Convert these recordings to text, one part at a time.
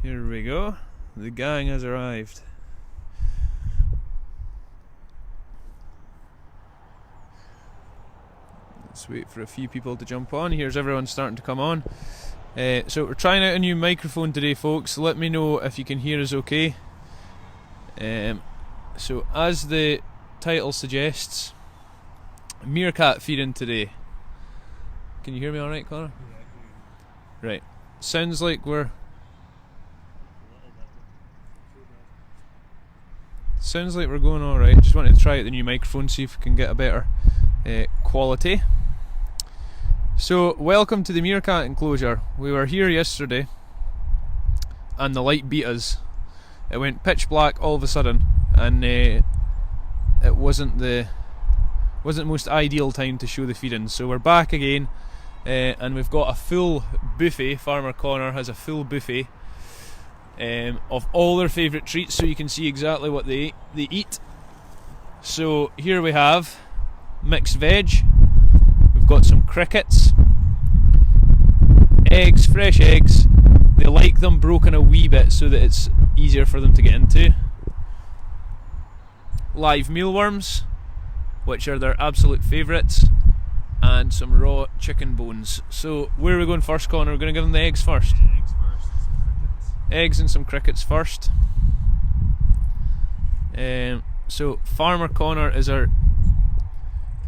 Here we go. The gang has arrived. Let's wait for a few people to jump on. Here's everyone starting to come on. So we're trying out a new microphone today, folks. Let me know if you can hear us okay. So as the title suggests, meerkat feeding today. Can you hear me alright, Connor? Yeah, I can. Right. Sounds like we're... Sounds like we're going alright. Just wanted to try out the new microphone, see if we can get a better quality. So, welcome to the Meerkat Enclosure. We were here yesterday and the light beat us. It went pitch black all of a sudden, and it wasn't the most ideal time to show the feeding. So we're back again, and we've got a full buffet. Farmer Connor has a full buffet of all their favourite treats, so you can see exactly what they eat. So here we have mixed veg. We've got some crickets, eggs, fresh eggs. They like them broken a wee bit so that it's easier for them to get into. Live mealworms, which are their absolute favourites, and some raw chicken bones. So where are we going first, Connor? We're going to give them the eggs first. Eggs first, some crickets. Eggs and some crickets first. So Farmer Connor is our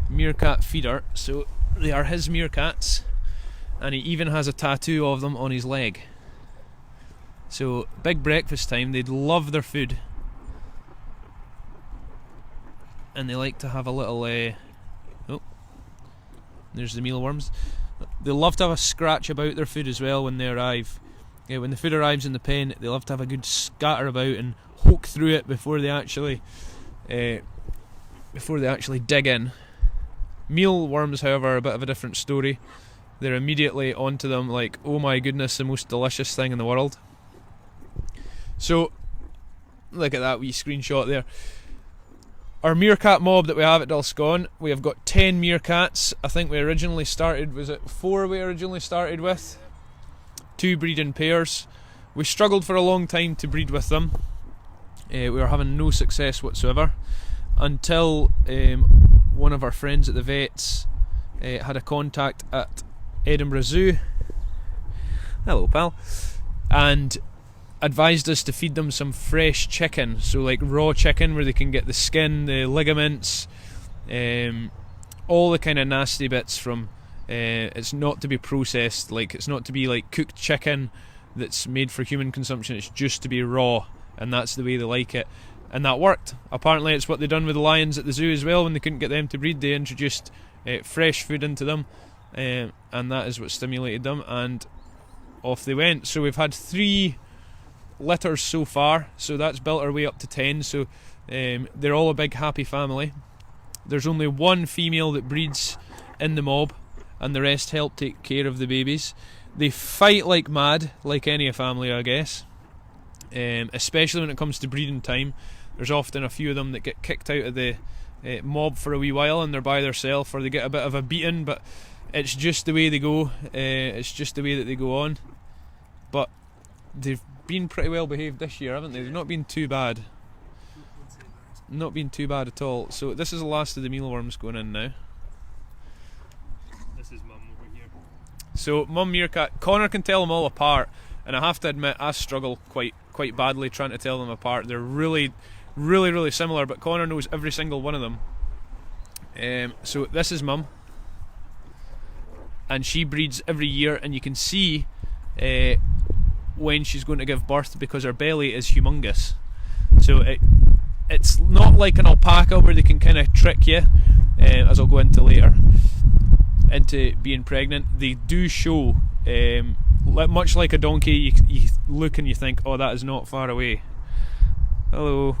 meerkat feeder, so they are his meerkats, and he even has a tattoo of them on his leg. So big breakfast time, they'd love their food, and they like to have a little oh, there's the mealworms. They love to have a scratch about their food as well when they arrive. When the food arrives in the pen, they love to have a good scatter about and poke through it before they actually dig in. Mealworms, however, are a bit of a different story. They're immediately onto them like, oh my goodness, the most delicious thing in the world. So, look at that wee screenshot there. Our meerkat mob that we have at Dulscone, we have got 10 meerkats. I think we originally started, was it 4 we originally started with? 2 breed in pairs. We struggled for a long time to breed with them. We were having no success whatsoever until one of our friends at the vets had a contact at Edinburgh Zoo. Hello, pal. And advised us to feed them some fresh chicken, so like raw chicken where they can get the skin, the ligaments, all the kind of nasty bits from it's not to be processed, like it's not to be like cooked chicken that's made for human consumption, it's just to be raw, and that's the way they like it. And that worked. Apparently it's what they done with the lions at the zoo as well. When they couldn't get them to breed, they introduced fresh food into them, and that is what stimulated them, and off they went. So we've had 3 litters so far, so that's built our way up to 10. So they're all a big happy family. There's only 1 female that breeds in the mob, and the rest help take care of the babies. They fight like mad, like any family, I guess, especially when it comes to breeding time. There's often a few of them that get kicked out of the mob for a wee while and they're by themselves, or they get a bit of a beating, but it's just the way they go. It's just the way that they go on. But they've been pretty well behaved this year, haven't they? They've not been too bad. Not been too bad at all. So this is the last of the mealworms going in now. This is Mum over here. So Mum Meerkat, Connor can tell them all apart, and I have to admit I struggle quite badly trying to tell them apart. They're really similar, but Connor knows every single one of them. So this is Mum, and she breeds every year, and you can see when she's going to give birth because her belly is humongous. So it's not like an alpaca where they can kind of trick you, as I'll go into later, into being pregnant. They do show, much like a donkey, you look and you think, oh, that is not far away. Hello.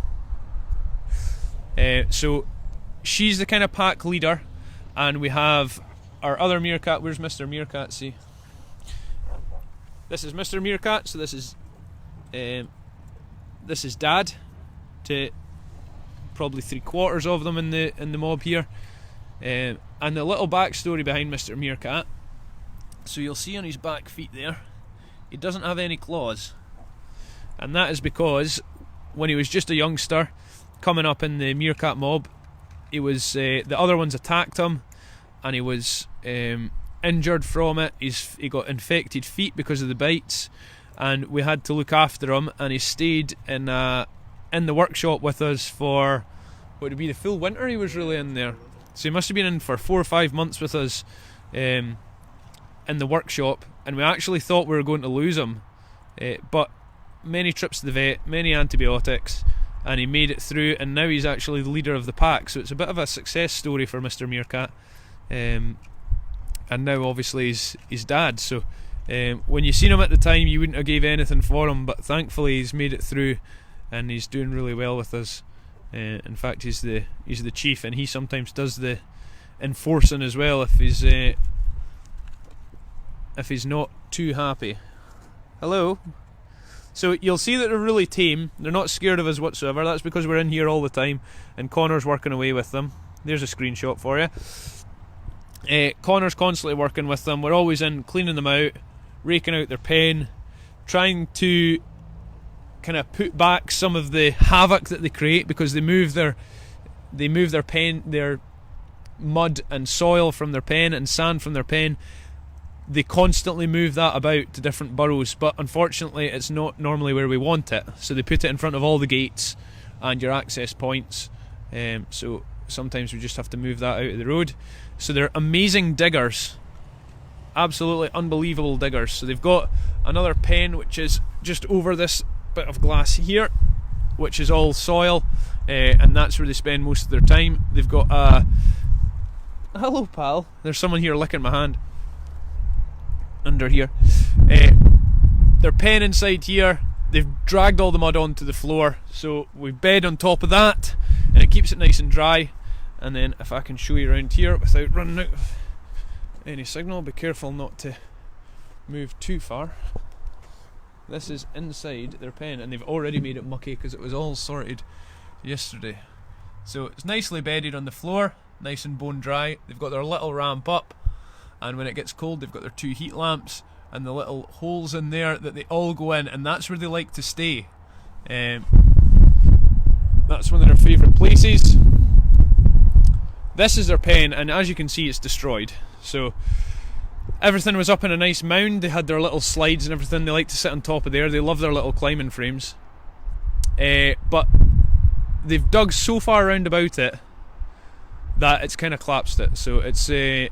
So she's the kind of pack leader, and we have our other meerkat. Where's Mr. Meerkat? See, this is Mr. Meerkat. So this is Dad, to probably 3/4 of them in the mob here. And the little backstory behind Mr. Meerkat. So you'll see on his back feet there, he doesn't have any claws. and that is because when he was just a youngster, coming up in the meerkat mob, he was the other ones attacked him, and he was injured from it. He got infected feet because of the bites, and we had to look after him. And he stayed in the workshop with us for what would be the full winter. He was really in there, so he must have been in for 4 or 5 months with us in the workshop. And we actually thought we were going to lose him, but many trips to the vet, many antibiotics, and he made it through, and now he's actually the leader of the pack. So it's a bit of a success story for Mr. Meerkat. And now obviously he's dad. So when you seen him at the time, you wouldn't have gave anything for him, but thankfully he's made it through, and he's doing really well with us. In fact, he's the chief, and he sometimes does the enforcing as well if he's not too happy. Hello. So you'll see that they're really tame. They're not scared of us whatsoever. That's because we're in here all the time, and Connor's working away with them. There's a screenshot for you. Connor's constantly working with them. We're always in cleaning them out, raking out their pen, trying to kind of put back some of the havoc that they create, because they move their pen, their mud and soil from their pen and sand from their pen. They constantly move that about to different burrows, but unfortunately it's not normally where we want it, so they put it in front of all the gates and your access points. So sometimes we just have to move that out of the road. So they're amazing diggers, absolutely unbelievable diggers. So they've got another pen which is just over this bit of glass here, which is all soil, and that's where they spend most of their time. They've got hello pal, there's someone here licking my hand under here. Their pen inside here, they've dragged all the mud onto the floor, so we bed on top of that, and it keeps it nice and dry. And then if I can show you around here without running out of any signal, be careful not to move too far. This is inside their pen, and they've already made it mucky because it was all sorted yesterday. So it's nicely bedded on the floor, nice and bone dry. They've got their little ramp up, and when it gets cold they've got their 2 heat lamps and the little holes in there that they all go in, and that's where they like to stay. That's one of their favourite places. This is their pen, and as you can see it's destroyed. So everything was up in a nice mound. They had their little slides and everything. They like to sit on top of there. They love their little climbing frames. But they've dug so far around about it that it's kind of collapsed it. So it's they're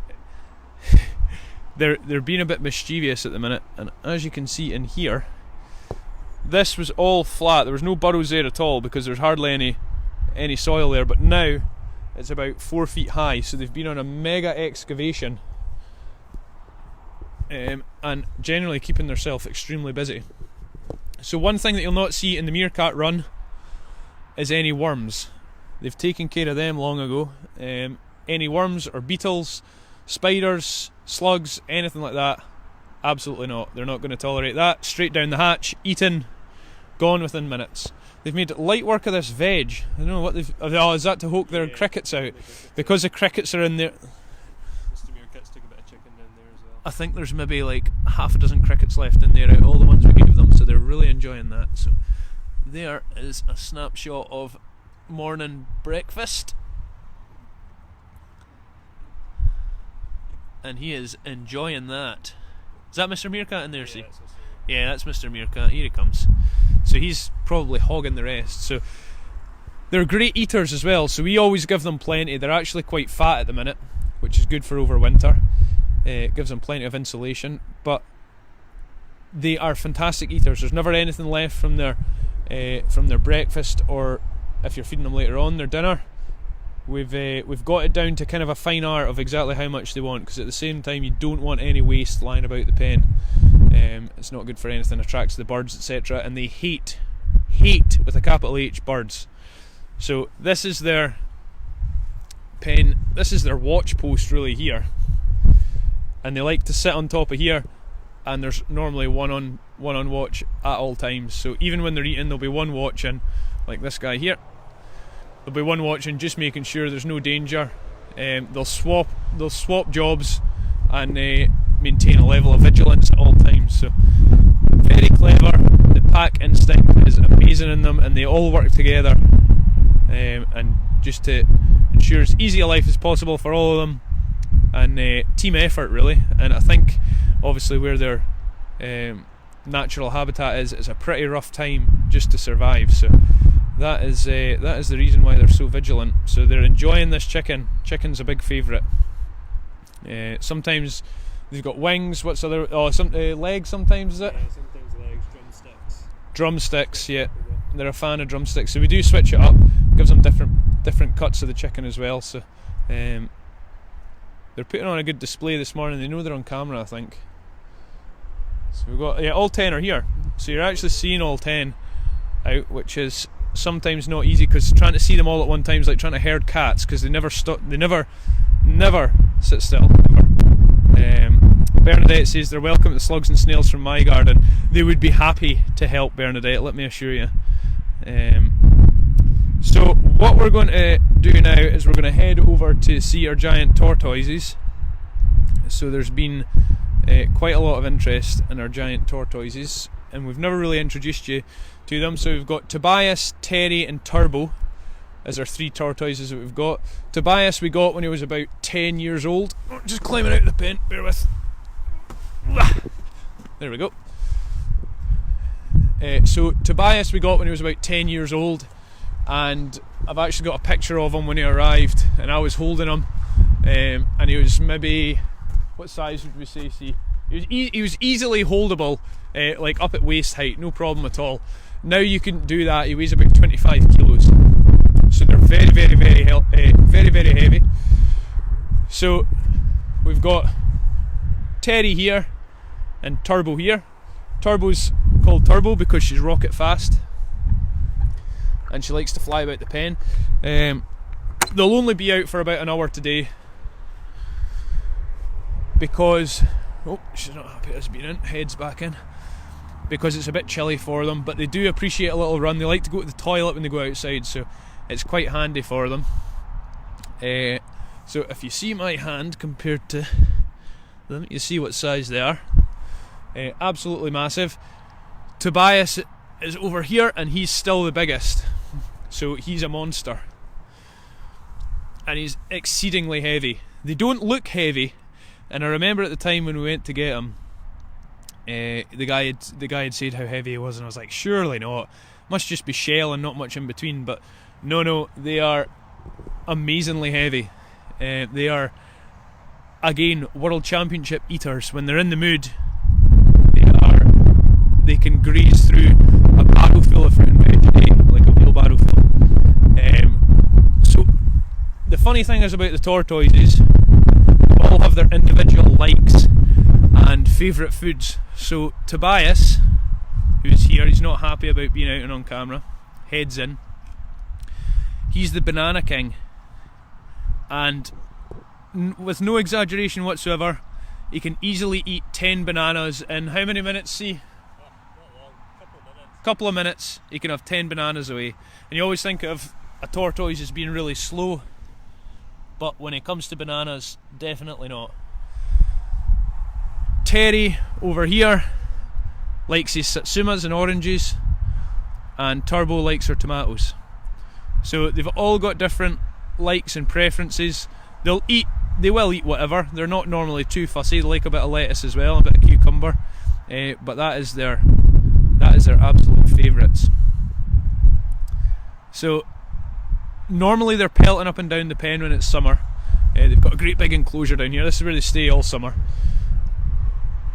being a bit mischievous at the minute. And as you can see in here, this was all flat. There was no burrows there at all because there's hardly any soil there. But now it's about 4 feet high. So they've been on a mega excavation. And generally keeping themselves extremely busy. So one thing that you'll not see in the meerkat run is any worms. They've taken care of them long ago. Any worms or beetles, spiders, slugs, anything like that, absolutely not. They're not going to tolerate that. Straight down the hatch, eaten, gone within minutes. They've made light work of this veg. I don't know what they've... Oh, is that to hook their crickets out? Because the crickets are in there. I think there's maybe like half a dozen crickets left in there out of all the ones we gave them, so they're really enjoying that. So there is a snapshot of morning breakfast, and he is enjoying that. Is that Mr. Meerkat in there? See? Yeah, that's Mr. Meerkat. Here he comes. So he's probably hogging the rest. So they're great eaters as well, so we always give them plenty. They're actually quite fat at the minute, which is good for overwinter. It gives them plenty of insulation, but they are fantastic eaters. There's never anything left from their breakfast, or if you're feeding them later on, their dinner. We've got it down to kind of a fine art of exactly how much they want, because at the same time you don't want any waste lying about the pen. It's not good for anything, attracts the birds, etc. And they hate with a capital H birds. So this is their pen. This is their watch post really here. And they like to sit on top of here, and there's normally one on watch at all times. So even when they're eating, there'll be one watching, like this guy here. There'll be one watching, just making sure there's no danger. They'll swap jobs and maintain a level of vigilance at all times. So very clever. The pack instinct is amazing in them, and they all work together, and just to ensure as easy a life as possible for all of them, and team effort really. And I think obviously where their natural habitat is, it's a pretty rough time just to survive, so that is the reason why they're so vigilant. So they're enjoying this chicken. Chicken's a big favourite. Sometimes they've got wings. What's other? Oh, legs. Sometimes is it? Yeah, sometimes legs, drumsticks. Drumsticks. Yeah, they're a fan of drumsticks. So we do switch it up. Gives them different cuts of the chicken as well. So they're putting on a good display this morning. They know they're on camera, I think. So we've got all 10 are here. So you're actually seeing all 10 out, which is sometimes not easy, because trying to see them all at one time is like trying to herd cats, because they never stop. They never sit still. Bernadette says they're welcome to the slugs and snails from my garden. They would be happy to help, Bernadette, let me assure you. So what we're going to do now is we're going to head over to see our giant tortoises. So there's been quite a lot of interest in our giant tortoises, and we've never really introduced you to them. So we've got Tobias, Terry and Turbo as our 3 tortoises that we've got. Tobias we got when he was about 10 years old. Oh, just climbing out of the pen, bear with. There we go. So Tobias we got when he was about 10 years old, and I've actually got a picture of him when he arrived, and I was holding him, and he was maybe, what size would we say? See, he was easily holdable, like up at waist height, no problem at all. Now you couldn't do that. He weighs about 25 kilos, so they're very heavy. So we've got Terry here and Turbo here. Turbo's called Turbo because she's rocket fast and she likes to fly about the pen. They'll only be out for about an hour today because she's not happy as being in, heads back in, because it's a bit chilly for them, but they do appreciate a little run. They like to go to the toilet when they go outside, so it's quite handy for them. So if you see my hand compared to them, you see what size they are. Absolutely massive. Tobias is over here and he's still the biggest, so he's a monster, and he's exceedingly heavy. They don't look heavy, and I remember at the time when we went to get him, the guy had said how heavy he was, and I was like, surely not, must just be shell and not much in between. But no, they are amazingly heavy. They are, again, world championship eaters. When they're in the mood, they can graze through a barrow full of fruit and veg a day, like a wheelbarrow full. So the funny thing is about the tortoises, they all have their individual likes and favourite foods. So Tobias, who's here, he's not happy about being out and on camera, heads in. He's the banana king, and with no exaggeration whatsoever, he can easily eat 10 bananas in how many minutes? See? Couple of minutes, he can have 10 bananas away. And you always think of a tortoise as being really slow, but when it comes to bananas, definitely not. Terry over here likes his satsumas and oranges, and Turbo likes her tomatoes. So they've all got different likes and preferences. They will eat whatever. They're not normally too fussy. They like a bit of lettuce as well, a bit of cucumber, but that is their absolute favourites. So normally they're pelting up and down the pen when it's summer. They've got a great big enclosure down here. This is where they stay all summer.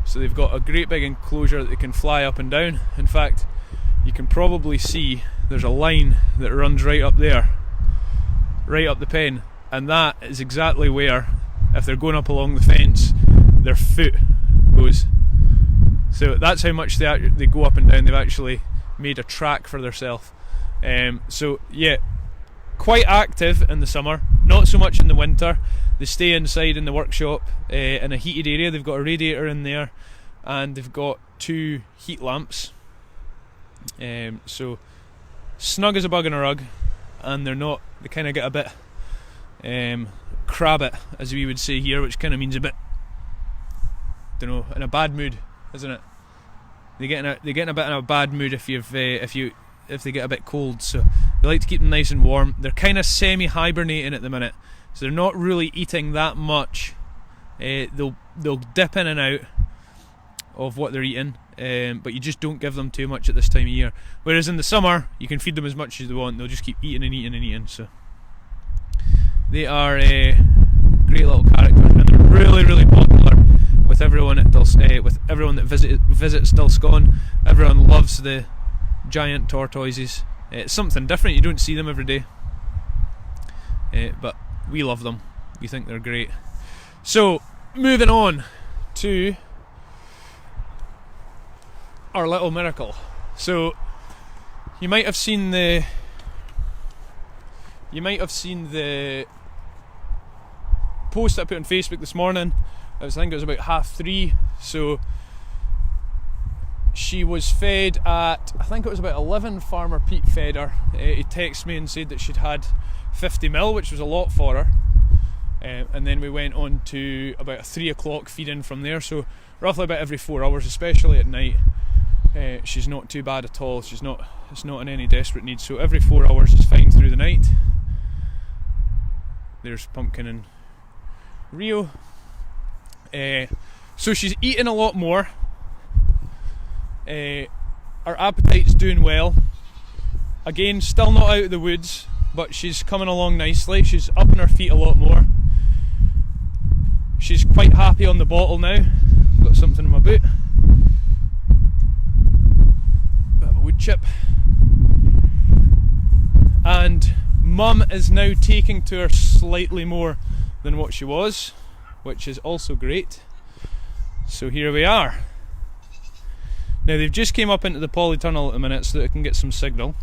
So they've got a great big enclosure that they can fly up and down. In fact, you can probably see there's a line that runs right up there, right up the pen, and that is exactly where, if they're going up along the fence, their foot goes. So that's how much they go up and down. They've actually made a track for themselves. So yeah, quite active in the summer, not so much in the winter. They stay inside in the workshop in a heated area. They've got a radiator in there, and they've got 2 heat lamps. So snug as a bug in a rug, and they kind of get a bit crabbit, as we would say here, which kind of means a bit, don't know, in a bad mood, isn't it? they get in a bit in a bad mood if they get a bit cold. So we like to keep them nice and warm. They're kind of semi-hibernating at the minute, so they're not really eating that much. They'll dip in and out of what they're eating, but you just don't give them too much at this time of year. Whereas in the summer, you can feed them as much as they want. They'll just keep eating and eating and eating. So they are great little characters, and they're really, really popular with everyone at with everyone that visits Dulscone. Everyone loves the giant tortoises. It's something different. You don't see them every day, but we love them. We think they're great. So moving on to our little miracle. So you might have seen the post I put on Facebook this morning. I think it was about 3:30. So she was fed at, I think it was about 11. Farmer Pete fed her. He texted me and said that she'd had 50 mil, which was a lot for her. And then we went on to about a 3 o'clock feeding from there. So roughly about every 4 hours, especially at night. She's not too bad at all. It's not in any desperate need. So every 4 hours is fine through the night. There's Pumpkin and Rio. So she's eating a lot more. Her appetite's doing well. Again, still not out of the woods, but she's coming along nicely. She's up on her feet a lot more. She's quite happy on the bottle now. Got something in my boot. Bit of a wood chip. And Mum is now taking to her slightly more than what she was, which is also great. So here we are. Now they've just came up into the polytunnel at the minute so that I can get some signal.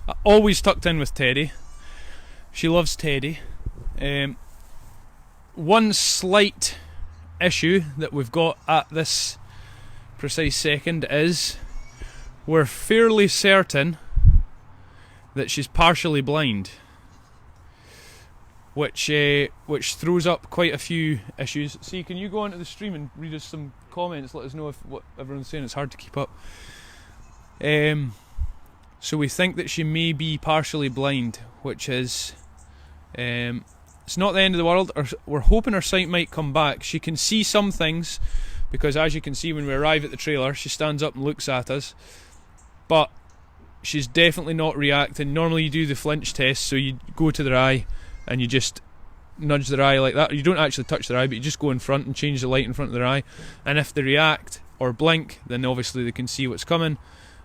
I always tucked in with Teddy. She loves Teddy. One slight issue that we've got at this precise second is we're fairly certain that she's partially blind, which throws up quite a few issues. See, can you go onto the stream and read us some comments? Let us know if what everyone's saying. It's hard to keep up. So we think that she may be partially blind, which is it's not the end of the world. We're hoping her sight might come back. She can see some things, because as you can see when we arrive at the trailer, she stands up and looks at us, but she's definitely not reacting. Normally you do the Flinch Test, so you go to their eye and you just nudge their eye like that. You don't actually touch their eye, but you just go in front and change the light in front of their eye, and if they react or blink, then obviously they can see what's coming,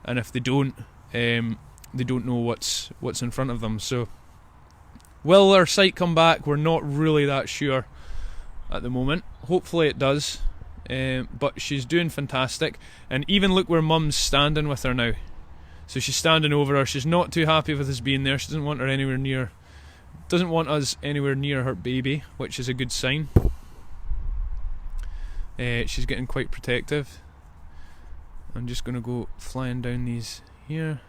and if they don't know what's in front of them. So will her sight come back? We're not really that sure at the moment. Hopefully it does, but she's doing fantastic. And even look where Mum's standing with her now. So she's standing over her. She's not too happy with us being there. She doesn't want us anywhere near her baby, which is a good sign. She's getting quite protective. I'm just going to go flying down these here.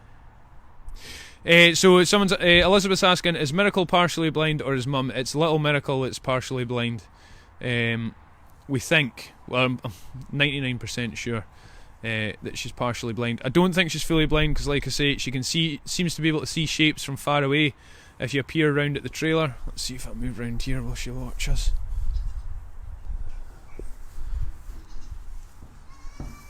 So Elizabeth's asking, is Miracle partially blind or is Mum? It's little Miracle that's partially blind. We think, well, I'm 99% sure that she's partially blind. I don't think she's fully blind, because like I say, she seems to be able to see shapes from far away if you appear around at the trailer. Let's see if I move around here while she watches.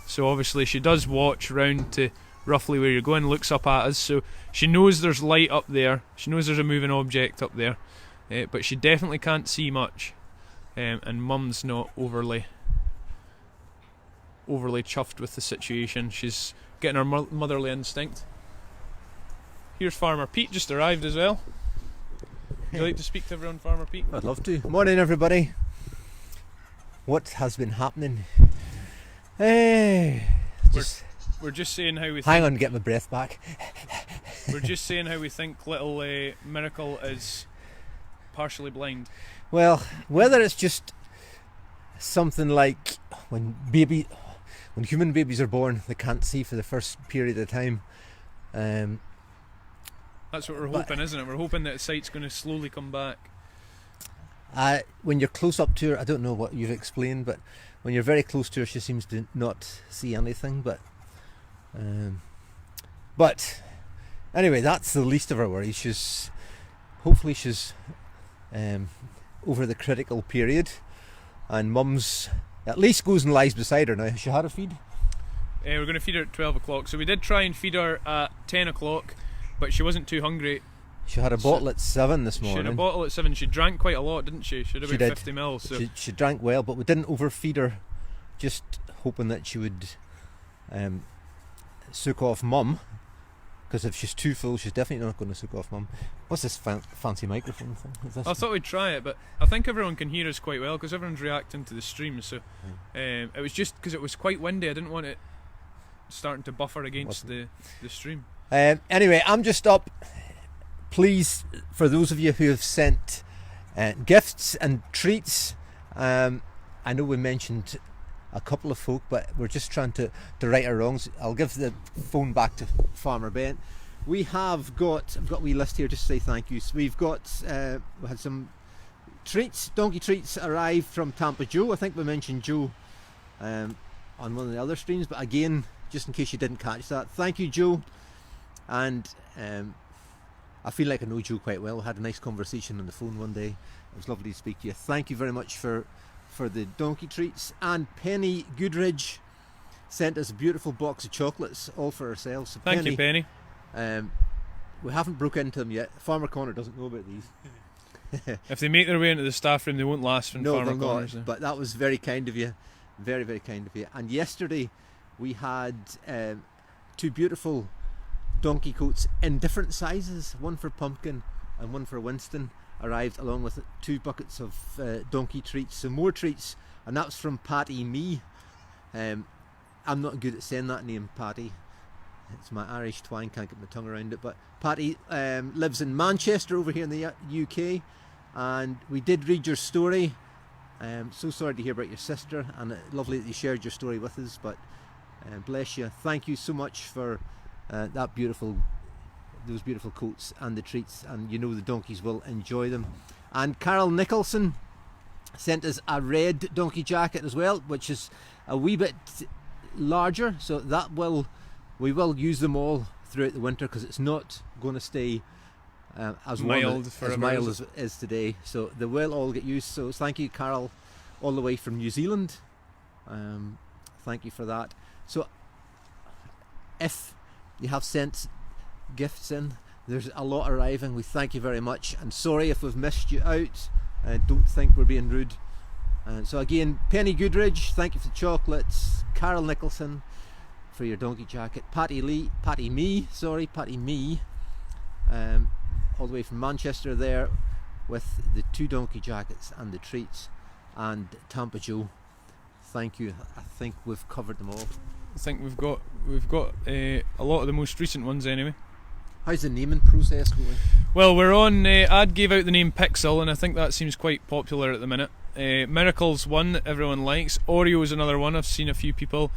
So obviously she does watch round to roughly where you're going, looks up at us, so she knows there's light up there, she knows there's a moving object up there, but she definitely can't see much, and Mum's not overly chuffed with the situation. She's getting her motherly instinct. Here's Farmer Pete, just arrived as well. Would you like to speak to everyone, Farmer Pete? I'd love to. Morning everybody. What has been happening? We're just saying how we think. Hang on, get my breath back. We're just saying how we think little Miracle is partially blind. Well, whether it's just something like when human babies are born, they can't see for the first period of time. That's what we're hoping, isn't it? We're hoping that sight's going to slowly come back. When you're close up to her, I don't know what you've explained, but when you're very close to her, she seems to not see anything. But anyway, that's the least of her worries. Hopefully she's over the critical period, and Mum's at least goes and lies beside her now. Has she had a feed? We're going to feed her at 12 o'clock. So we did try and feed her at 10 o'clock, but she wasn't too hungry. She had a bottle at 7 this morning. She had a bottle at 7. She drank quite a lot, didn't she? She had about 50 ml. So. She drank well, but we didn't overfeed her, just hoping that she would soak off Mum, because if she's too full, she's definitely not going to soak off Mum. What's this fancy microphone thing? Is this? I thought we'd try it, but I think everyone can hear us quite well because everyone's reacting to the stream. So it was just because it was quite windy. I didn't want it starting to buffer against the stream. Anyway, I'm just up. Please, for those of you who have sent gifts and treats, I know we mentioned a couple of folk, but we're just trying to right our wrongs. I'll give the phone back to Farmer Ben. I've got a wee list here just to say thank you. So we had some treats, donkey treats arrived from Tampa Joe. I think we mentioned Joe on one of the other streams, but again, just in case you didn't catch that, thank you, Joe. And I feel like I know Joe quite well. I had a nice conversation on the phone one day. It was lovely to speak to you. Thank you very much for the donkey treats. And Penny Goodridge sent us a beautiful box of chocolates, all for ourselves. So Thank you, Penny. We haven't broke into them yet. Farmer Connor doesn't know about these. If they make their way into the staff room, they won't last from Farmer Connor's. But that was very kind of you. Very, very kind of you. And yesterday we had 2 beautiful donkey coats in different sizes, one for Pumpkin and one for Winston, arrived along with 2 buckets of donkey treats. So more treats, and that's from Patty Me. I'm not good at saying that name, Patty. It's my Irish twang, can't get my tongue around it. But Patty lives in Manchester over here in the UK, and we did read your story. So sorry to hear about your sister, and lovely that you shared your story with us. But bless you. Thank you so much for those beautiful coats and the treats, and you know the donkeys will enjoy them. And Carol Nicholson sent us a red donkey jacket as well, which is a wee bit larger, so we will use them all throughout the winter, because it's not going to stay as mild as it is today, so they will all get used. So thank you, Carol, all the way from New Zealand. Thank you for that. So if you have sent gifts in, there's a lot arriving. We thank you very much, and sorry if we've missed you out. Don't think we're being rude. So again, Penny Goodridge, thank you for the chocolates. Carol Nicholson for your donkey jacket. Patty Me, all the way from Manchester there, with the 2 donkey jackets and the treats. And Tampa Joe, thank you. I think we've covered them all. I think we've got a lot of the most recent ones anyway. How's the naming process going? Well, we're on. Ad gave out the name Pixel, and I think that seems quite popular at the minute. Miracle's one that everyone likes. Oreo's another one. I've seen a few people.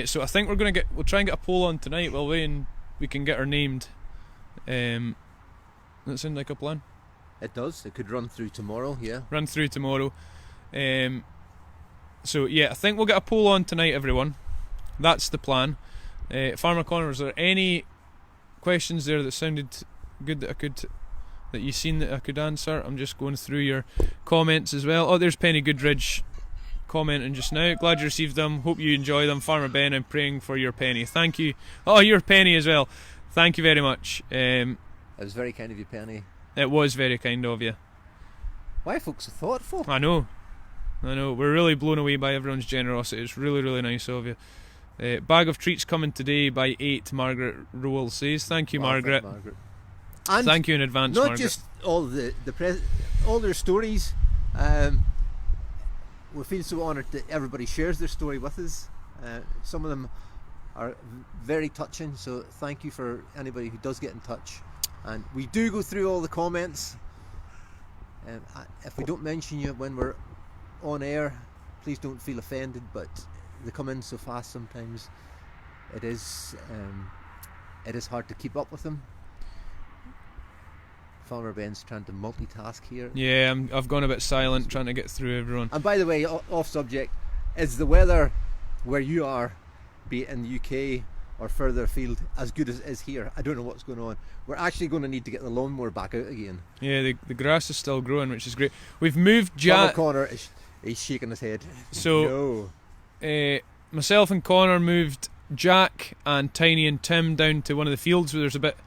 So I think we'll try and get a poll on tonight, will we? And we can get her named. Does that sound like a plan? It does. It could run through tomorrow. Yeah. Run through tomorrow. So yeah, I think we'll get a poll on tonight, everyone. That's the plan. Farmer Connor, is there any questions there that sounded good that you seen that I could answer? I'm just going through your comments as well. Oh, there's Penny Goodridge commenting just now. Glad you received them. Hope you enjoy them. Farmer Ben, I'm praying for your penny. Thank you. Oh, your penny as well. Thank you very much. It was very kind of you, Penny. It was very kind of you. Why folks are thoughtful? I know. We're really blown away by everyone's generosity. It's really, really nice of you. Bag of treats coming today by 8, Margaret Rowell says. Thank you, Margaret. And thank you in advance, not Margaret. Just all all their stories. We feel so honoured that everybody shares their story with us. Some of them are very touching, so thank you for anybody who does get in touch. And we do go through all the comments. If we don't mention you when we're on air, please don't feel offended, but they come in so fast sometimes. It is hard to keep up with them. Farmer Ben's trying to multitask here. Yeah, I've gone a bit silent trying to get through everyone. And by the way, off subject, is the weather where you are, be it in the UK or further afield, as good as it is here? I don't know what's going on. We're actually going to need to get the lawnmower back out again. Yeah, the grass is still growing, which is great. We've moved Farmer Connor he's shaking his head. So, myself and Connor moved Jack and Tiny and Tim down to one of the fields where there's a bit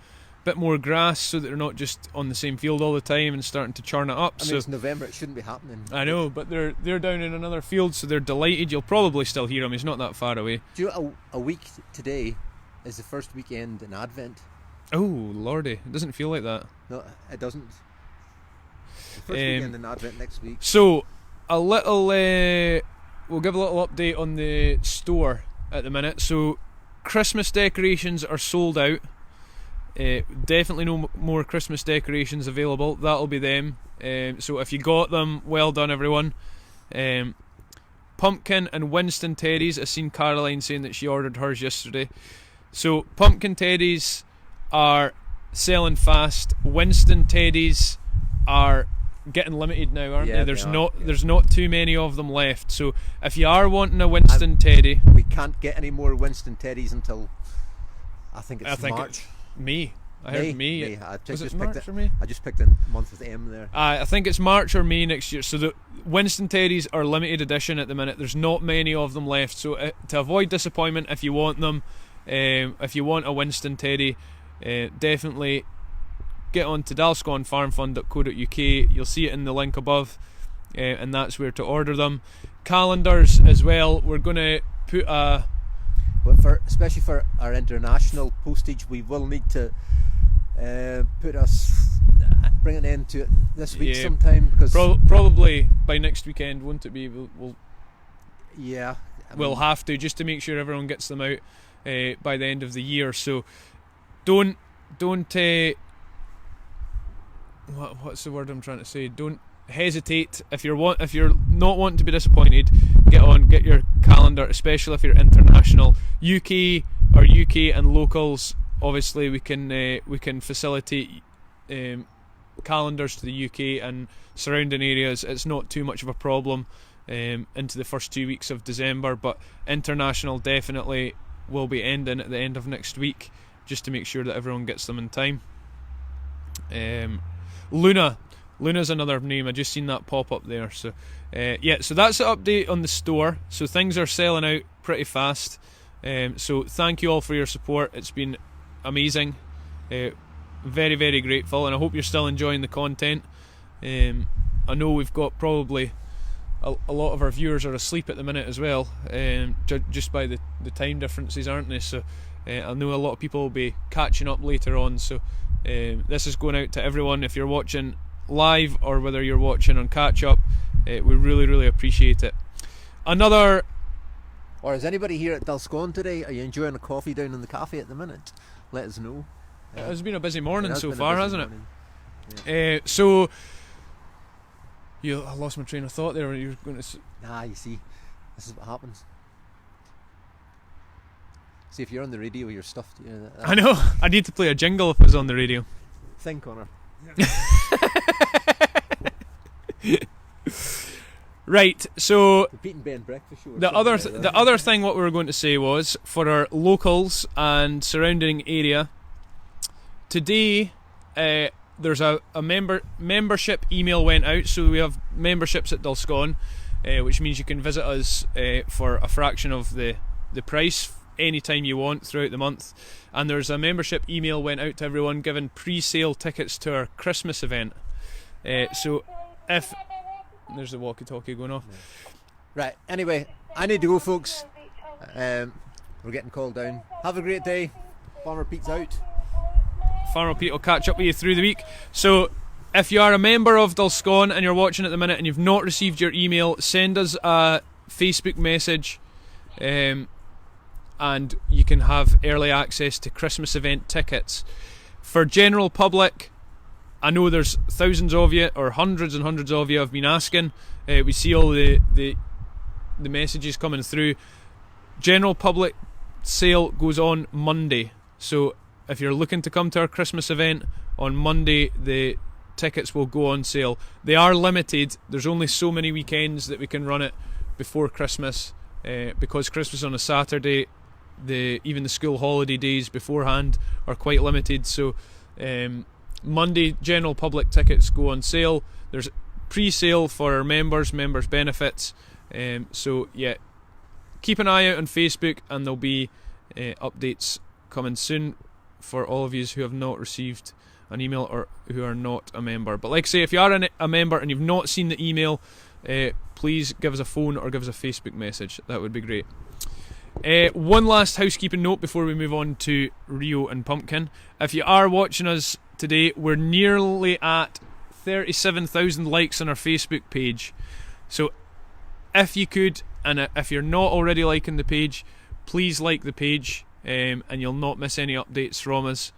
more grass, so that they're not just on the same field all the time and starting to churn it up. I mean, it's November, it shouldn't be happening. I know, but they're down in another field, so they're delighted. You'll probably still hear him. He's not that far away. Do you know, a week today is the first weekend in Advent. Oh lordy, it doesn't feel like that. No, it doesn't. The first weekend in Advent next week. So a little we'll give a little update on the store at the minute. So Christmas decorations are sold out. Definitely no more Christmas decorations available. That'll be them. So if you got them, well done everyone. Pumpkin and Winston teddies. I seen Caroline saying that she ordered hers yesterday. So pumpkin teddies are selling fast. Winston teddies are getting limited now, aren't they? There's not too many of them left. So if you are wanting a Winston teddy, we can't get any more Winston teddies until I think March. May. I heard May. Was it March or May? I just picked a month with M there. I think it's March or May next year. So the Winston teddies are limited edition at the minute. There's not many of them left. So to avoid disappointment, if you want them, if you want a Winston teddy, definitely get on to dalsconfarmfund.co.uk. You'll see it in the link above, and that's where to order them. Calendars as well. We're going to put especially for our international postage, we will need to bring an end to it this week sometime, because probably by next weekend, won't it be? We'll have to, just to make sure everyone gets them out by the end of the year. So don't what's the word I'm trying to say? Don't hesitate. If you're not wanting to be disappointed, get your calendar, especially if you're international. UK and locals, obviously we can facilitate calendars to the UK and surrounding areas. It's not too much of a problem into the first 2 weeks of December, but international definitely will be ending at the end of next week, just to make sure that everyone gets them in time. Luna's another name. I just seen that pop up there. So so that's the update on the store. So things are selling out pretty fast. So thank you all for your support. It's been amazing. Very, very grateful, and I hope you're still enjoying the content. I know we've got probably a lot of our viewers are asleep at the minute as well, just by the time differences, aren't they? So I know a lot of people will be catching up later on. So this is going out to everyone. If you're watching live or whether you're watching on catch up, we really, really appreciate it. Or is anybody here at Dalscone today? Are you enjoying a coffee down in the cafe at the minute? Let us know. It's been a busy morning so far, hasn't it? So I lost my train of thought there. You were going to. You see, this is what happens. See, if you're on the radio, you're stuffed. I know. I need to play a jingle if I was on the radio. Think, Connor. Right, so the Pete and Ben breakfast show. The other thing what we were going to say was, for our locals and surrounding area, today there's a membership email went out. So we have memberships at Dalscone, which means you can visit us for a fraction of the price anytime you want throughout the month. And there's a membership email went out to everyone giving pre-sale tickets to our Christmas event. So if there's the walkie-talkie going off. Right, anyway, I need to go, folks. We're getting called down. Have a great day. Farmer Pete's out. Farmer Pete will catch up with you through the week. So if you are a member of Dalscone and you're watching at the minute and you've not received your email, send us a Facebook message, and you can have early access to Christmas event tickets. For general public, I know there's thousands of you, or hundreds and hundreds of you have been asking. We see all the messages coming through. General public sale goes on Monday. So if you're looking to come to our Christmas event on Monday, the tickets will go on sale. They are limited. There's only so many weekends that we can run it before Christmas, because Christmas on a Saturday, even the school holiday days beforehand are quite limited. So Monday, general public tickets go on sale. There's pre-sale for our members benefits. So yeah, keep an eye out on Facebook, and there'll be updates coming soon for all of you who have not received an email or who are not a member. But like I say, if you are a member and you've not seen the email, please give us a phone or give us a Facebook message. That would be great. One last housekeeping note before we move on to Rio and Pumpkin. If you are watching us today, we're nearly at 37,000 likes on our Facebook page. So if you could, and if you're not already liking the page, please like the page, and you'll not miss any updates from us.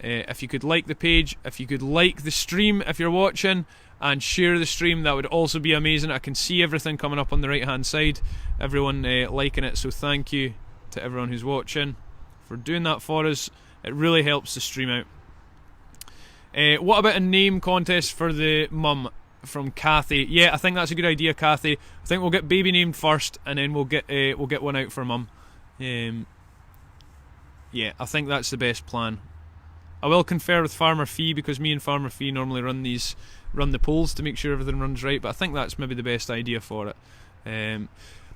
If you could like the page, if you could like the stream if you're watching, and share the stream, that would also be amazing. I can see everything coming up on the right hand side, everyone liking it, so thank you to everyone who's watching for doing that for us. It really helps the stream out. What about a name contest for the mum from Kathy? Yeah, I think that's a good idea, Kathy. I think we'll get baby named first, and then we'll get one out for mum. Yeah, I think that's the best plan. I will confer with Farmer Fee, because me and Farmer Fee normally run the polls to make sure everything runs right, but I think that's maybe the best idea for it.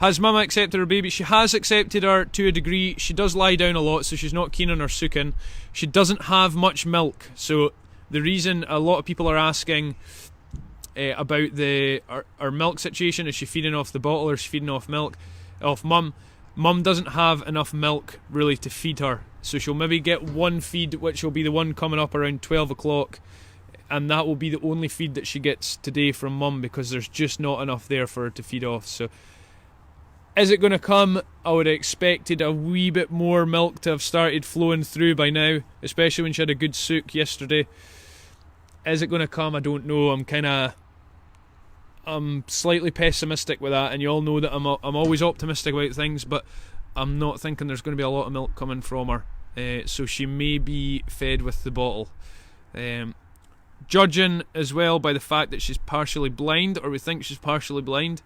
Has Mama accepted her baby? She has accepted her to a degree. She does lie down a lot, so she's not keen on her sucking. She doesn't have much milk, so the reason a lot of people are asking about our milk situation, is she feeding off the bottle or is she feeding off milk off mum? Mum doesn't have enough milk really to feed her, so she'll maybe get one feed, which will be the one coming up around 12 o'clock, and that will be the only feed that she gets today from mum, because there's just not enough there for her to feed off. So is it going to come? I would have expected a wee bit more milk to have started flowing through by now, especially when she had a good sook yesterday. Is it going to come? I don't know. I'm slightly pessimistic with that, and you all know that I'm always optimistic about things, but I'm not thinking there's going to be a lot of milk coming from her. So she may be fed with the bottle. Judging as well by the fact that she's partially blind, or we think she's partially blind,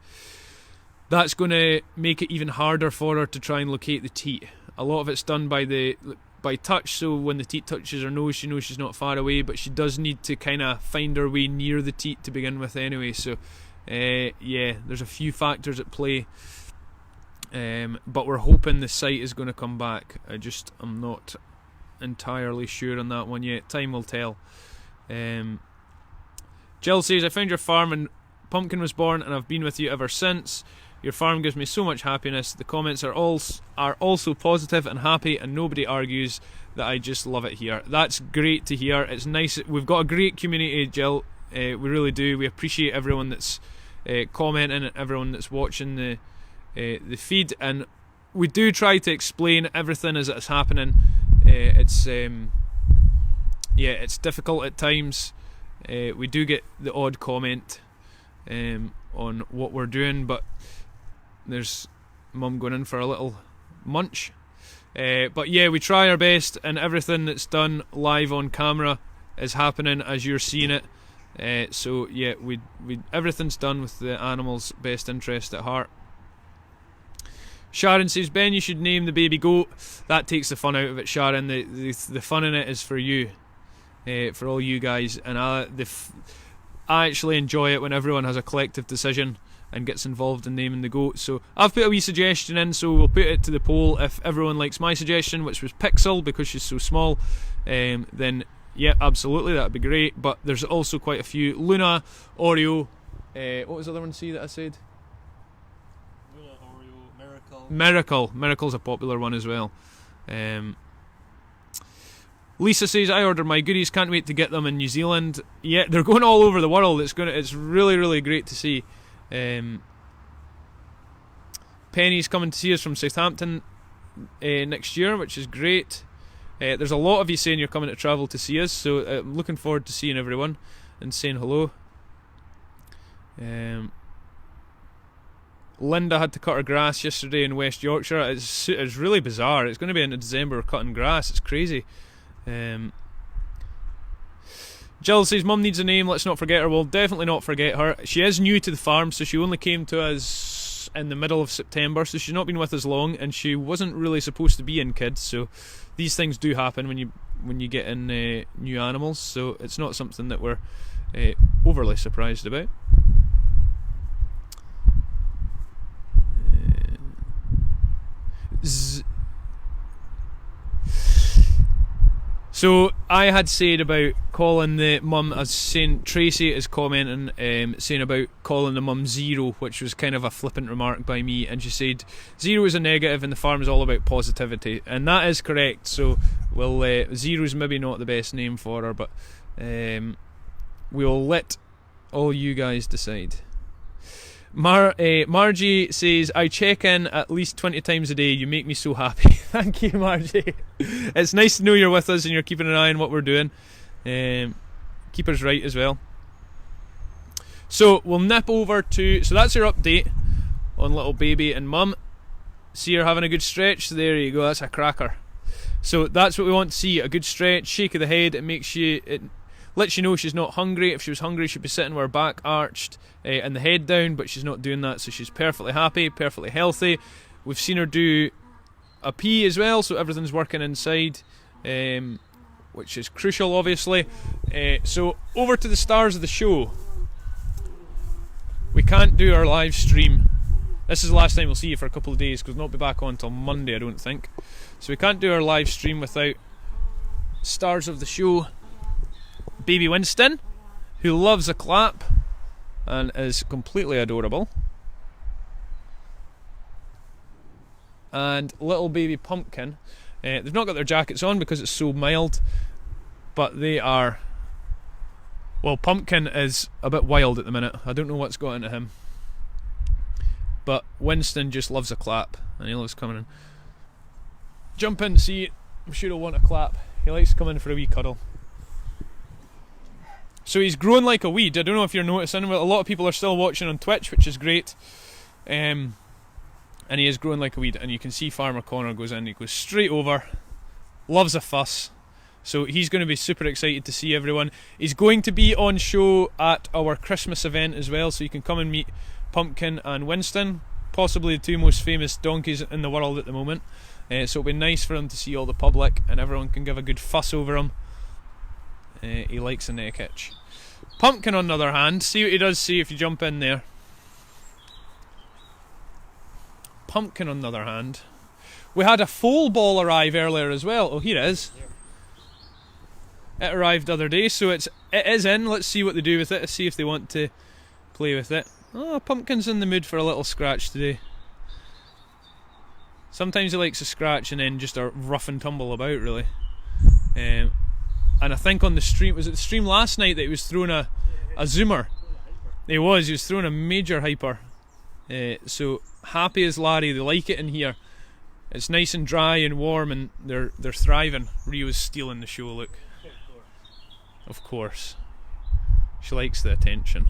that's going to make it even harder for her to try and locate the teat. A lot of it's done by touch, so when the teat touches her nose, she knows she's not far away, but she does need to kind of find her way near the teat to begin with anyway. So yeah, there's a few factors at play, but we're hoping the sight is going to come back. I'm not entirely sure on that one yet. Time will tell. Jill says, I found your farm and Pumpkin was born, and I've been with you ever since. Your farm gives me so much happiness. The comments are also positive and happy, and nobody argues that. I just love it here. That's great to hear. It's nice. We've got a great community, Jill. We really do. We appreciate everyone that's commenting and everyone that's watching the feed, and we do try to explain everything as it's happening. It's difficult at times. We do get the odd comment on what we're doing, but there's mum going in for a little munch. But yeah, we try our best, and everything that's done live on camera is happening as you're seeing it. So yeah, we everything's done with the animal's best interest at heart. Sharon says, Ben, you should name the baby goat. That takes the fun out of it, Sharon. The fun in it is for you, for all you guys, and I actually enjoy it when everyone has a collective decision and gets involved in naming the goat. So I've put a wee suggestion in, so we'll put it to the poll. If everyone likes my suggestion, which was Pixel because she's so small, then yeah, absolutely, that'd be great. But there's also quite a few. Luna, Oreo, what was the other one that I said? Luna, Oreo, Miracle. Miracle's a popular one as well. Lisa says, I ordered my goodies, can't wait to get them in New Zealand. Yeah, they're going all over the world. It's really, really great to see. Penny's coming to see us from Southampton next year, which is great. There's a lot of you saying you're coming to travel to see us, so I'm looking forward to seeing everyone and saying hello. Linda had to cut her grass yesterday in West Yorkshire. It's really bizarre. It's going to be in December cutting grass. It's crazy. Jill says, Mum needs a name, let's not forget her. We'll definitely not forget her. She is new to the farm, so she only came to us in the middle of September, so she's not been with us long, and she wasn't really supposed to be in kids, so these things do happen when you get in new animals, so it's not something that we're overly surprised about. So I had said about calling the mum, as saying Tracy is commenting, saying about calling the mum Zero, which was kind of a flippant remark by me, and she said Zero is a negative and the farm is all about positivity, and that is correct. So Zero's maybe not the best name for her, but we'll let all you guys decide. Margie says, I check in at least 20 times a day, you make me so happy. Thank you, Margie. It's nice to know you're with us and you're keeping an eye on what we're doing. Keep us right as well. So we'll nip over to, so that's your update on little baby and mum. See her having a good stretch, so there you go, that's a cracker. So that's what we want to see, a good stretch, shake of the head. It lets you know she's not hungry. If she was hungry, she'd be sitting with her back arched and the head down, but she's not doing that, so she's perfectly happy, perfectly healthy. We've seen her do a pee as well, so everything's working inside, which is crucial, obviously. So over to the stars of the show. We can't do our live stream. This is the last time we'll see you for a couple of days, because we'll not be back on until Monday, I don't think. So we can't do our live stream without stars of the show. Baby Winston, who loves a clap and is completely adorable, and little baby Pumpkin. They've not got their jackets on because it's so mild, but they are, well, Pumpkin is a bit wild at the minute. I don't know what's got into him, but Winston just loves a clap and he loves coming in. Jump in to see, I'm sure he'll want a clap. He likes coming for a wee cuddle. So he's growing like a weed. I don't know if you're noticing, but a lot of people are still watching on Twitch, which is great. And he is growing like a weed. And you can see Farmer Connor goes in, he goes straight over, loves a fuss. So he's going to be super excited to see everyone. He's going to be on show at our Christmas event as well, so you can come and meet Pumpkin and Winston, possibly the two most famous donkeys in the world at the moment. So it'll be nice for him to see all the public, and everyone can give a good fuss over him. He likes a neck itch. Pumpkin, on the other hand, see what he does, see if you jump in there. Pumpkin, on the other hand, we had a foal ball arrive earlier as well. Oh, here it is. It arrived the other day, so it is in. Let's see what they do with it. Let's see if they want to play with it. Oh, Pumpkin's in the mood for a little scratch today. Sometimes he likes a scratch and then just a rough and tumble about, really. And I think on the stream, was it the stream last night that he was throwing a zoomer? He was throwing a major hyper. So happy as Larry, they like it in here. It's nice and dry and warm, and they're thriving. Rio's stealing the show, look. Of course. She likes the attention.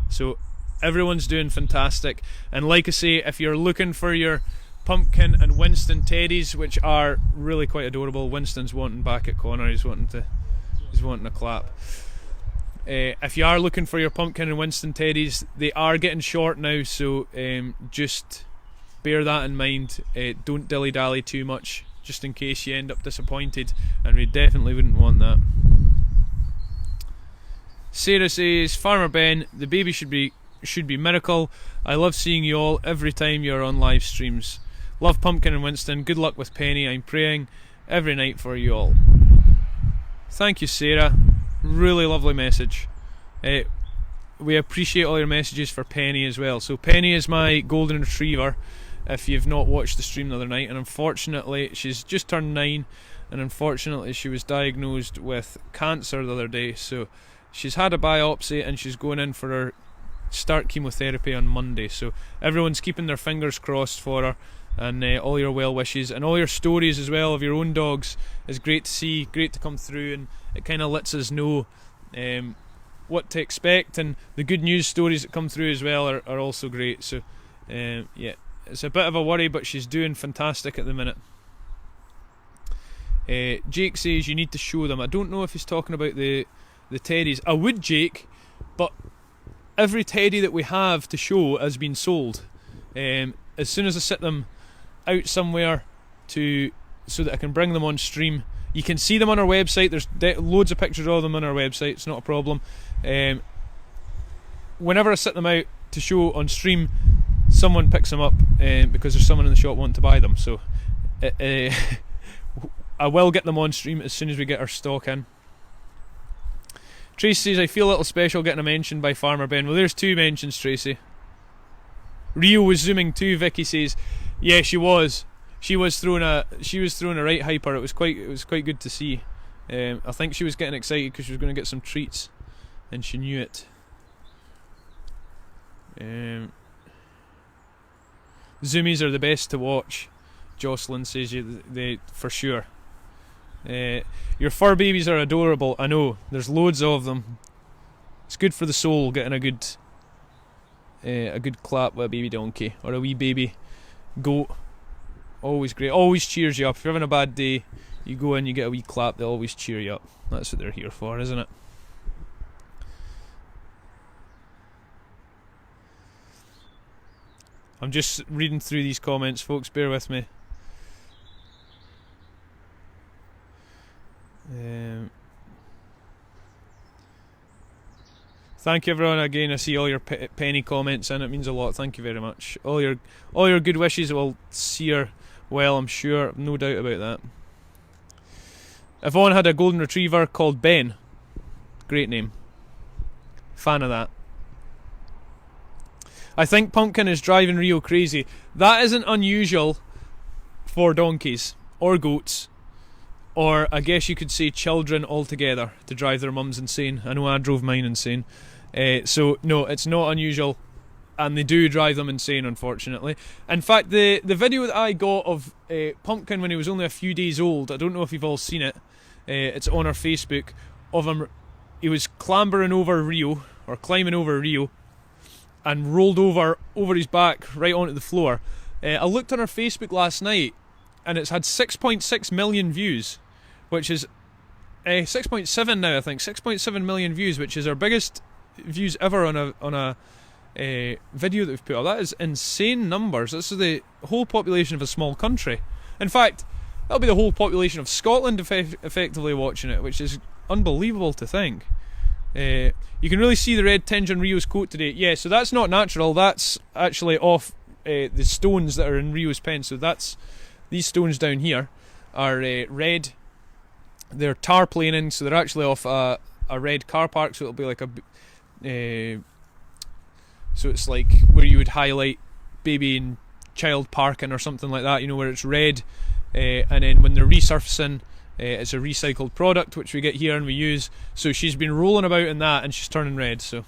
So everyone's doing fantastic. And like I say, if you're looking for your Pumpkin and Winston teddies, which are really quite adorable. Winston's wanting back at Connor, he's wanting a clap. If you are looking for your Pumpkin and Winston teddies, they are getting short now, so just bear that in mind. Don't dilly-dally too much, just in case you end up disappointed, and we definitely wouldn't want that. Sarah says, Farmer Ben, the baby should be Miracle. I love seeing you all every time you're on live streams. Love Pumpkin and Winston. Good luck with Penny. I'm praying every night for you all. Thank you, Sarah. Really lovely message. We appreciate all your messages for Penny as well. So Penny is my golden retriever, if you've not watched the stream the other night, and unfortunately she's just turned 9, and unfortunately she was diagnosed with cancer the other day, so she's had a biopsy and she's going in for her start chemotherapy on Monday. So everyone's keeping their fingers crossed for her, and all your well wishes and all your stories as well of your own dogs is great to see, great to come through, and it kind of lets us know what to expect, and the good news stories that come through as well are also great. So yeah, it's a bit of a worry, but she's doing fantastic at the minute. Jake says you need to show them. I don't know if he's talking about the the teddies. I would, Jake, but every teddy that we have to show has been sold. As soon as I sit them out somewhere so that I can bring them on stream, you can see them on our website. There's loads of pictures of them on our website. It's not a problem. Whenever I sit them out to show on stream, someone picks them up because there's someone in the shop wanting to buy them. So I will get them on stream as soon as we get our stock in. Tracy says, I feel a little special getting a mention by Farmer Ben. Well, there's 2 mentions, Tracy. Rio was zooming too. Vicky says, yeah, she was. She was throwing a right hyper. It was quite good to see. I think she was getting excited because she was going to get some treats, and she knew it. Zoomies are the best to watch. Jocelyn says, they for sure. Your fur babies are adorable. I know. There's loads of them. It's good for the soul getting a good clap with a baby donkey or a wee baby goat. Always great. Always cheers you up. If you're having a bad day, you go in, you get a wee clap. They always cheer you up. That's what they're here for, isn't it? I'm just reading through these comments, folks. Bear with me. Thank you everyone again. I see all your penny comments and it means a lot. Thank you very much. All your good wishes will see her well, I'm sure. No doubt about that. Yvonne had a golden retriever called Ben. Great name. Fan of that. I think Pumpkin is driving Rio crazy. That isn't unusual for donkeys or goats, or I guess you could say children altogether, to drive their mums insane. I know I drove mine insane. So no, it's not unusual, and they do drive them insane, unfortunately. In fact, the video that I got of Pumpkin when he was only a few days old, I don't know if you've all seen it, it's on our Facebook, of him. He was clambering over Rio, or climbing over Rio, and rolled over his back right onto the floor. I looked on our Facebook last night, and it's had 6.6 million views, which is 6.7 now, I think. 6.7 million views, which is our biggest views ever on a video that we've put up. That is insane numbers. This is the whole population of a small country. In fact, that'll be the whole population of Scotland effectively watching it, which is unbelievable to think. You can really see the red tinge on Rio's coat today. Yeah, so that's not natural. That's actually off the stones that are in Rio's pen. So that's these stones down here are red. They're tar planing, so they're actually off a red car park. So it'll be like so it's like where you would highlight baby and child parking or something like that. You know, where it's red, and then when they're resurfacing. It's a recycled product which we get here and we use. So she's been rolling about in that and she's turning red. So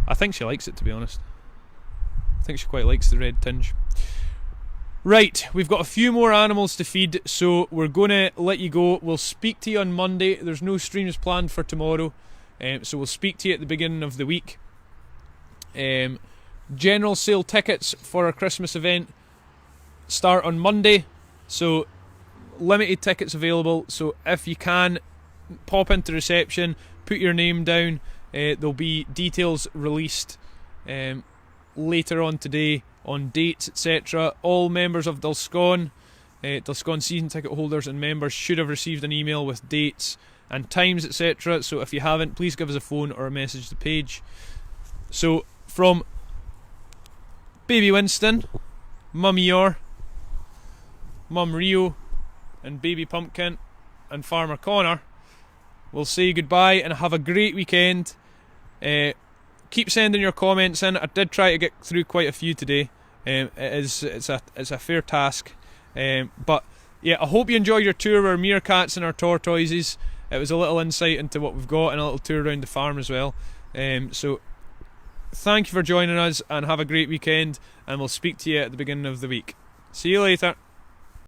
I think she likes it, to be honest. I think she quite likes the red tinge. Right, we've got a few more animals to feed, so we're going to let you go. We'll speak to you on Monday. There's no streams planned for tomorrow, so we'll speak to you at the beginning of the week. General sale tickets for our Christmas event start on Monday, so limited tickets available. So if you can, pop into reception, put your name down. There'll be details released later on today on dates, etc. All members of Dulscon season ticket holders and members should have received an email with dates and times, etc. So if you haven't, please give us a phone or a message to the page. So from Baby Winston, Mum Eeyore, Mum Rio, and Baby Pumpkin and Farmer Connor, we'll say goodbye and have a great weekend. Keep sending your comments in. I did try to get through quite a few today. It's a fair task, but yeah, I hope you enjoyed your tour of our Meerkats and our Tortoises. It was a little insight into what we've got and a little tour around the farm as well. So thank you for joining us and have a great weekend, and we'll speak to you at the beginning of the week. See you later.